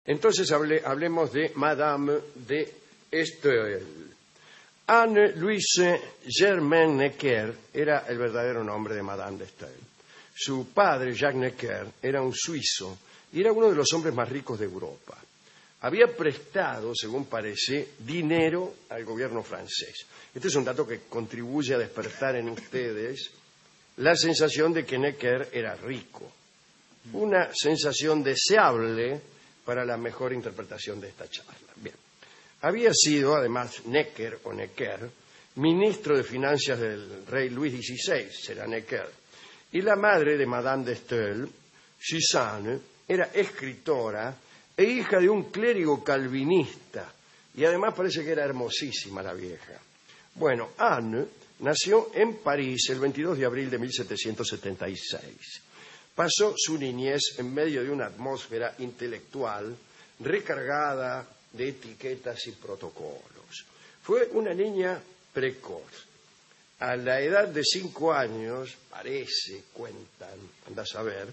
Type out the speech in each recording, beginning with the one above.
Entonces hablemos de Madame de Staël. Anne-Louise Germaine Necker era el verdadero nombre de Madame de Staël. Su padre, Jacques Necker, era un suizo y era uno de los hombres más ricos de Europa. Había prestado, según parece, dinero al gobierno francés. Este es un dato que contribuye a despertar en ustedes la sensación de que Necker era rico. Una sensación deseable para la mejor interpretación de esta charla. Bien. Había sido, además, Necker o Necker, ministro de Finanzas del rey Luis XVI, será Necker. Y la madre de Madame de Staël, Suzanne, era escritora e hija de un clérigo calvinista. Y además parece que era hermosísima la vieja. Bueno, Anne nació en París el 22 de abril de 1776. Pasó su niñez en medio de una atmósfera intelectual recargada de etiquetas y protocolos. Fue una niña precoz. A la edad de 5 años, parece, cuentan, anda a saber,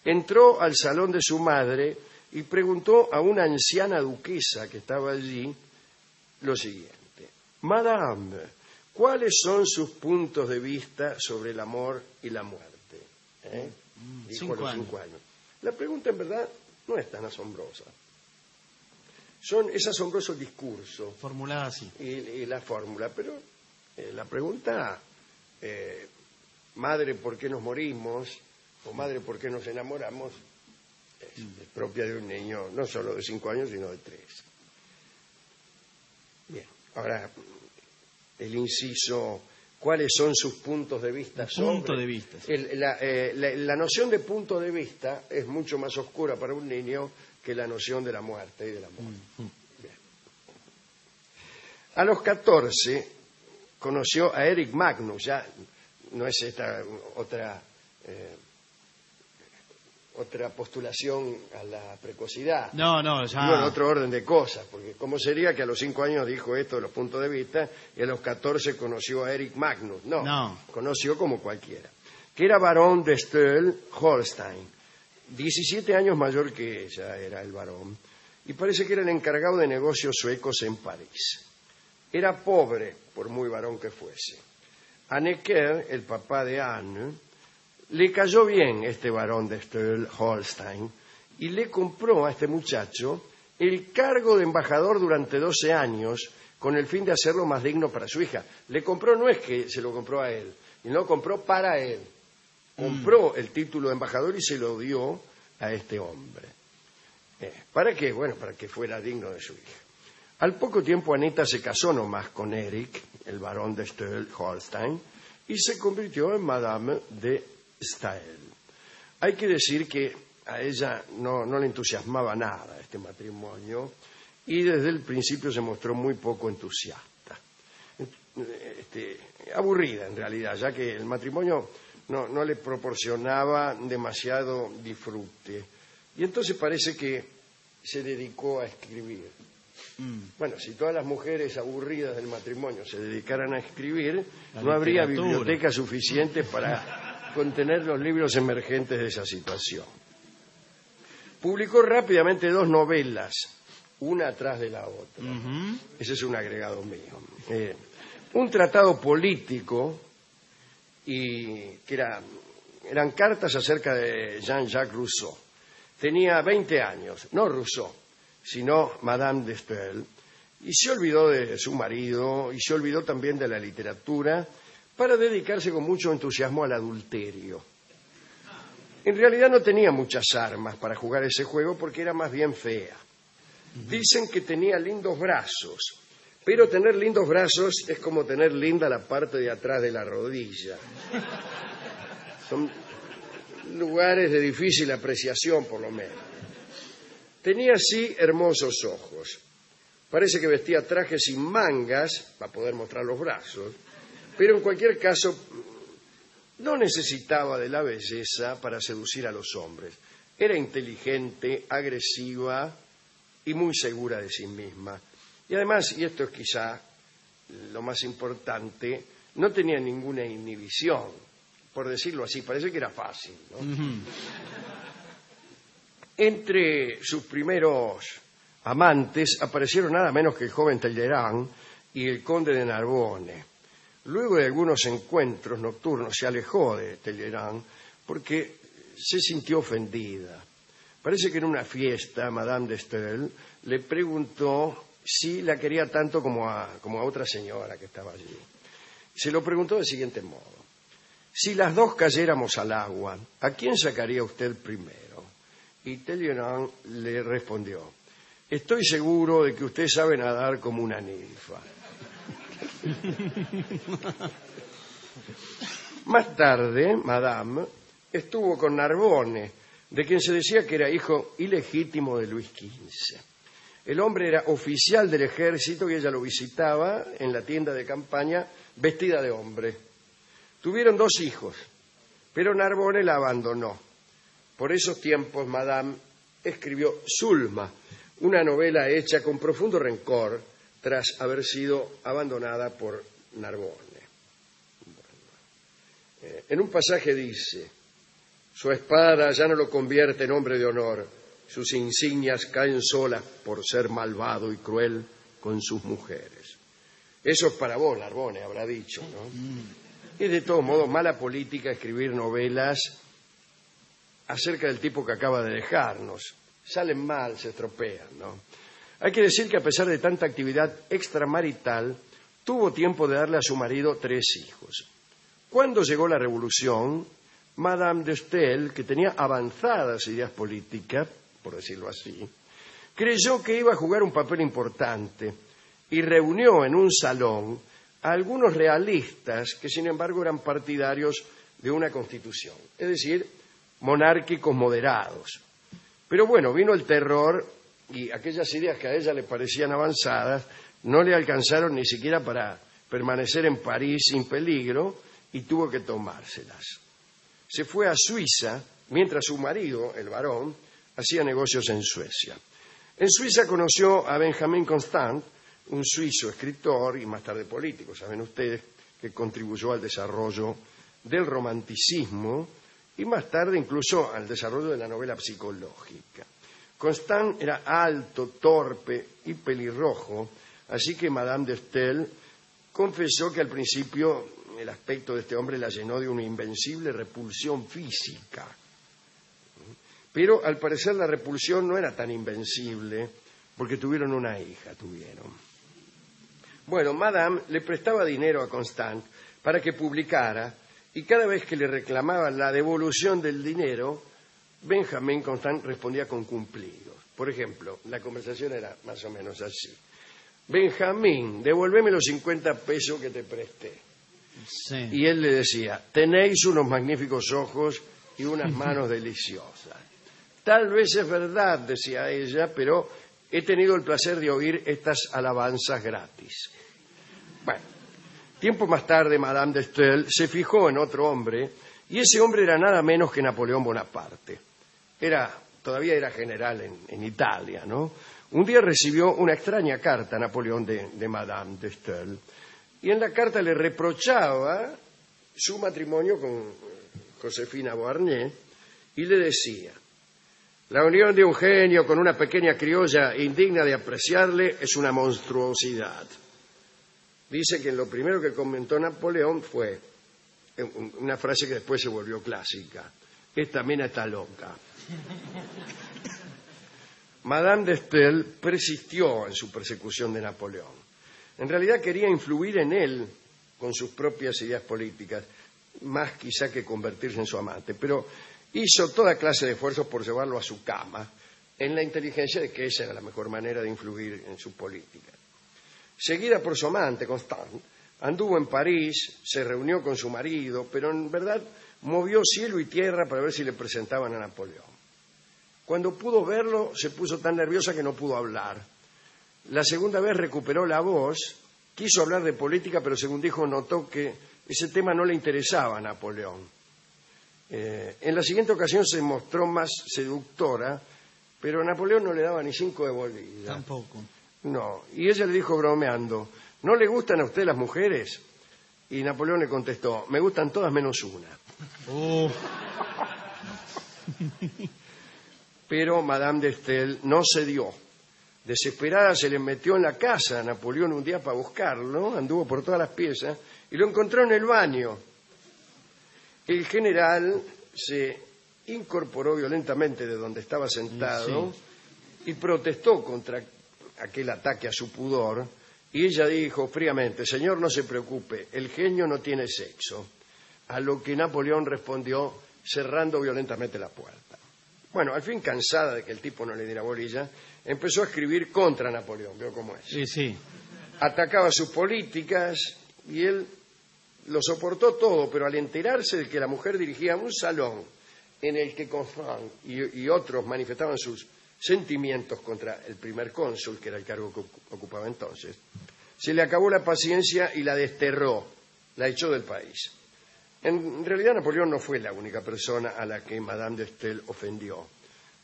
entró al salón de su madre y preguntó a una anciana duquesa que estaba allí lo siguiente: Madame, ¿cuáles son sus puntos de vista sobre el amor y la muerte? Dijo a los 5 años. La pregunta en verdad no es tan asombrosa. Es asombroso el discurso. Formulada así. Y la fórmula, pero la pregunta, madre, ¿por qué nos morimos? O madre, ¿por qué nos enamoramos? Es propia de un niño, no solo de 5 años, sino de 3. Bien, ahora, el inciso, ¿cuáles son sus puntos de vista sobre? Punto de vista. Sí. La noción de punto de vista es mucho más oscura para un niño que la noción de la muerte y del amor. Bien. A los 14 conoció a Eric Magnus, ya no es esta otra postulación a la precocidad. No, ya. No, en otro orden de cosas, porque ¿cómo sería que a los 5 años dijo esto de los puntos de vista y a los 14 conoció a Eric Magnus? No. Conoció como cualquiera. Que era barón de Staël-Holstein. 17 años mayor que ella era el barón. Y parece que era el encargado de negocios suecos en París. Era pobre, por muy varón que fuese. A Necker, el papá de Anne, le cayó bien este barón de Staël-Holstein y le compró a este muchacho el cargo de embajador durante 12 años con el fin de hacerlo más digno para su hija. Le compró, no es que se lo compró a él, sino lo compró para él. Compró el título de embajador y se lo dio a este hombre. ¿Para qué? Bueno, para que fuera digno de su hija. Al poco tiempo Anita se casó nomás con Eric, el barón de Staël-Holstein, y se convirtió en Madame de Staël. Hay que decir que a ella no le entusiasmaba nada este matrimonio y desde el principio se mostró muy poco entusiasta. Aburrida en realidad, ya que el matrimonio no le proporcionaba demasiado disfrute. Y entonces parece que se dedicó a escribir. Bueno, si todas las mujeres aburridas del matrimonio se dedicaran a escribir, no habría biblioteca suficiente para contener los libros emergentes de esa situación. Publicó rápidamente 2 novelas, una atrás de la otra. Ese es un agregado mío. Un tratado político y que eran cartas acerca de Jean-Jacques Rousseau. Tenía 20 años, no Rousseau, sino Madame de Staël, y se olvidó de su marido y se olvidó también de la literatura para dedicarse con mucho entusiasmo al adulterio. En realidad no tenía muchas armas para jugar ese juego porque era más bien fea. Dicen que tenía lindos brazos, pero tener lindos brazos es como tener linda la parte de atrás de la rodilla. Son lugares de difícil apreciación, por lo menos. Tenía sí hermosos ojos. Parece que vestía trajes sin mangas para poder mostrar los brazos, pero en cualquier caso no necesitaba de la belleza para seducir a los hombres. Era inteligente, agresiva y muy segura de sí misma. Y además, y esto es quizá lo más importante, no tenía ninguna inhibición, por decirlo así. Parece que era fácil, ¿no? Entre sus primeros amantes aparecieron nada menos que el joven Talleyrand y el conde de Narbonne. Luego de algunos encuentros nocturnos se alejó de Talleyrand porque se sintió ofendida. Parece que en una fiesta Madame de Staël le preguntó si la quería tanto como a otra señora que estaba allí. Se lo preguntó del siguiente modo: si las dos cayéramos al agua, ¿a quién sacaría usted primero? Y Talleyrand le respondió: estoy seguro de que usted sabe nadar como una ninfa. Más tarde, Madame estuvo con Narbonne, de quien se decía que era hijo ilegítimo de Luis XV. El hombre era oficial del ejército y ella lo visitaba en la tienda de campaña vestida de hombre. Tuvieron 2 hijos, pero Narbonne la abandonó. Por esos tiempos, Madame escribió Zulma, una novela hecha con profundo rencor tras haber sido abandonada por Narbonne. En un pasaje dice: su espada ya no lo convierte en hombre de honor, sus insignias caen solas por ser malvado y cruel con sus mujeres. Eso es para vos, Narbonne, habrá dicho, ¿no? Es de todos modos mala política escribir novelas acerca del tipo que acaba de dejarnos. Salen mal, se estropean, ¿no? Hay que decir que a pesar de tanta actividad extramarital, tuvo tiempo de darle a su marido 3 hijos. Cuando llegó la revolución, Madame de Staël, que tenía avanzadas ideas políticas, por decirlo así, creyó que iba a jugar un papel importante y reunió en un salón a algunos realistas que, sin embargo, eran partidarios de una constitución, es decir, monárquicos moderados. Pero bueno, vino el terror y aquellas ideas que a ella le parecían avanzadas no le alcanzaron ni siquiera para permanecer en París sin peligro y tuvo que tomárselas. Se fue a Suiza mientras su marido, el varón, hacía negocios en Suecia. En Suiza conoció a Benjamin Constant, un suizo escritor y más tarde político, saben ustedes, que contribuyó al desarrollo del romanticismo y más tarde incluso al desarrollo de la novela psicológica. Constant era alto, torpe y pelirrojo, así que Madame de Staël confesó que al principio el aspecto de este hombre la llenó de una invencible repulsión física. Pero al parecer la repulsión no era tan invencible porque tuvieron una hija, Bueno, Madame le prestaba dinero a Constant para que publicara y cada vez que le reclamaban la devolución del dinero, Benjamin Constant respondía con cumplidos. Por ejemplo, la conversación era más o menos así: Benjamín, devuélveme los 50 pesos que te presté. Sí. Y él le decía: tenéis unos magníficos ojos y unas manos deliciosas. Tal vez es verdad, decía ella, pero he tenido el placer de oír estas alabanzas gratis. Bueno, tiempo más tarde Madame de Staël se fijó en otro hombre y ese hombre era nada menos que Napoleón Bonaparte. Todavía era general en Italia, ¿no? Un día recibió una extraña carta a Napoleón de Madame de Staël y en la carta le reprochaba su matrimonio con Josefina Beauharnais y le decía: la unión de un genio con una pequeña criolla indigna de apreciarle es una monstruosidad. Dice que lo primero que comentó Napoleón fue una frase que después se volvió clásica: esta mina está loca. Madame de Staël persistió en su persecución de Napoleón. En realidad quería influir en él con sus propias ideas políticas, más quizá que convertirse en su amante, pero hizo toda clase de esfuerzos por llevarlo a su cama, en la inteligencia de que esa era la mejor manera de influir en su política. Seguida por su amante, Constant, anduvo en París, se reunió con su marido, pero en verdad movió cielo y tierra para ver si le presentaban a Napoleón. Cuando pudo verlo, se puso tan nerviosa que no pudo hablar. La segunda vez recuperó la voz, quiso hablar de política, pero según dijo, notó que ese tema no le interesaba a Napoleón. En la siguiente ocasión se mostró más seductora, pero Napoleón no le daba ni 5 de bolilla. Tampoco. No, y ella le dijo bromeando: ¿no le gustan a usted las mujeres? Y Napoleón le contestó: me gustan todas menos una. pero Madame de Staël no cedió. Desesperada se le metió en la casa a Napoleón un día para buscarlo, anduvo por todas las piezas y lo encontró en el baño. El general se incorporó violentamente de donde estaba sentado y protestó contra aquel ataque a su pudor, y ella dijo fríamente: señor, no se preocupe, el genio no tiene sexo. A lo que Napoleón respondió cerrando violentamente la puerta. Bueno, al fin, cansada de que el tipo no le diera bolilla, empezó a escribir contra Napoleón. ¿Veo cómo es? Sí, sí. Atacaba sus políticas y él lo soportó todo, pero al enterarse de que la mujer dirigía un salón en el que Constant y otros manifestaban sus sentimientos contra el primer cónsul, que era el cargo que ocupaba entonces, se le acabó la paciencia y la desterró, la echó del país. En realidad Napoleón no fue la única persona a la que Madame de Staël ofendió.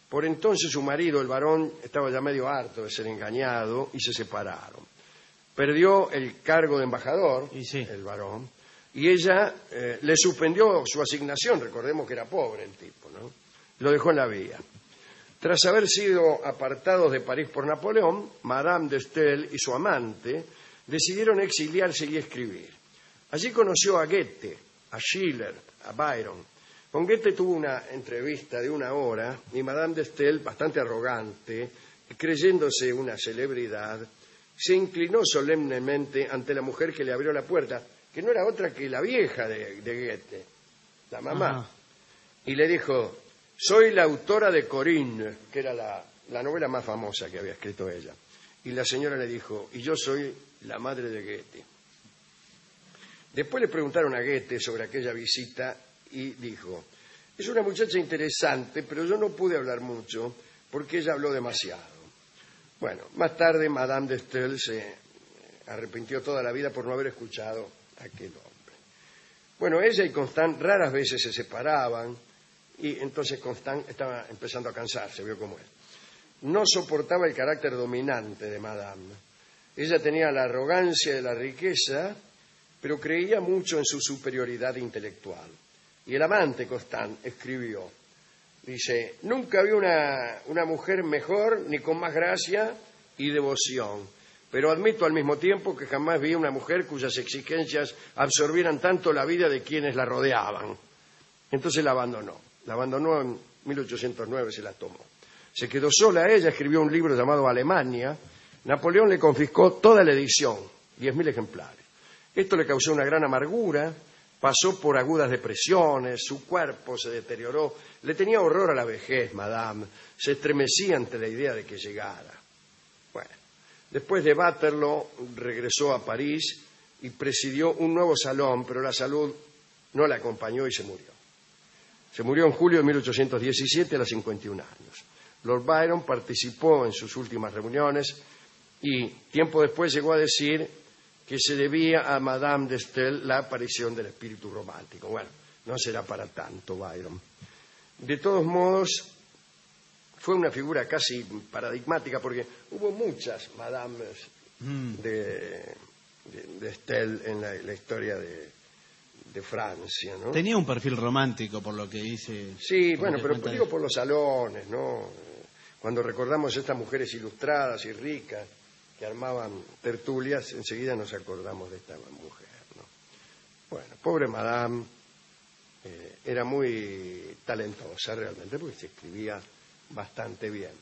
Por entonces su marido, el barón, estaba ya medio harto de ser engañado y se separaron. Perdió el cargo de embajador, el barón, y ella le suspendió su asignación. Recordemos que era pobre el tipo, ¿no? Lo dejó en la vía. Tras haber sido apartados de París por Napoleón, Madame de Staël y su amante decidieron exiliarse y escribir. Allí conoció a Goethe, a Schiller, a Byron. Con Goethe tuvo una entrevista de 1 hora y Madame de Staël, bastante arrogante, creyéndose una celebridad, se inclinó solemnemente ante la mujer que le abrió la puerta, que no era otra que la vieja de Goethe, la mamá. Ajá. Y le dijo: soy la autora de Corinne, que era la novela más famosa que había escrito ella. Y la señora le dijo: y yo soy la madre de Goethe. Después le preguntaron a Goethe sobre aquella visita y dijo: es una muchacha interesante, pero yo no pude hablar mucho porque ella habló demasiado. Bueno, más tarde Madame de Staël se arrepintió toda la vida por no haber escuchado a aquel hombre. Bueno, ella y Constant raras veces se separaban y entonces Constant estaba empezando a cansarse, vio cómo es. No soportaba el carácter dominante de Madame. Ella tenía la arrogancia de la riqueza, pero creía mucho en su superioridad intelectual. Y el amante Constant escribió, dice: nunca vi una mujer mejor ni con más gracia y devoción, pero admito al mismo tiempo que jamás vi una mujer cuyas exigencias absorbieran tanto la vida de quienes la rodeaban. Entonces la abandonó en 1809, se la tomó. Se quedó sola ella, escribió un libro llamado Alemania. Napoleón le confiscó toda la edición, 10.000 ejemplares. Esto le causó una gran amargura, pasó por agudas depresiones, su cuerpo se deterioró, le tenía horror a la vejez, Madame, se estremecía ante la idea de que llegara. Bueno, después de Waterloo regresó a París y presidió un nuevo salón, pero la salud no la acompañó y se murió. Se murió en julio de 1817 a los 51 años. Lord Byron participó en sus últimas reuniones y tiempo después llegó a decir que se debía a Madame de Staël la aparición del espíritu romántico. Bueno, no será para tanto Byron. De todos modos, fue una figura casi paradigmática porque hubo muchas Madames de Staël en la historia de Francia, ¿no? Tenía un perfil romántico, por lo que dice. Sí, bueno, pero digo por los salones, ¿no? Cuando recordamos estas mujeres ilustradas y ricas que armaban tertulias, enseguida nos acordamos de esta mujer, ¿no? Bueno, pobre Madame, era muy talentosa realmente, porque se escribía bastante bien,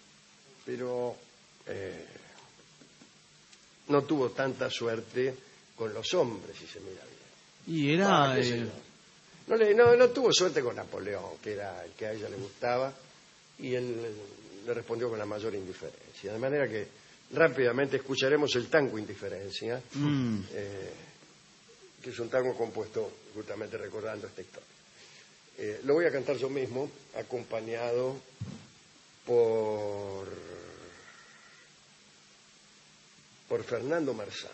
pero no tuvo tanta suerte con los hombres, si se mira bien. Y era... No tuvo suerte con Napoleón, que era el que a ella le gustaba, y él le respondió con la mayor indiferencia. De manera que rápidamente escucharemos el tango Indiferencia, que es un tango compuesto justamente recordando esta historia. Lo voy a cantar yo mismo, acompañado por Fernando Marsan.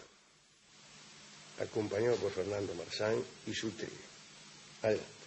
Acompañado por Fernando Marsan y su trío. Adelante.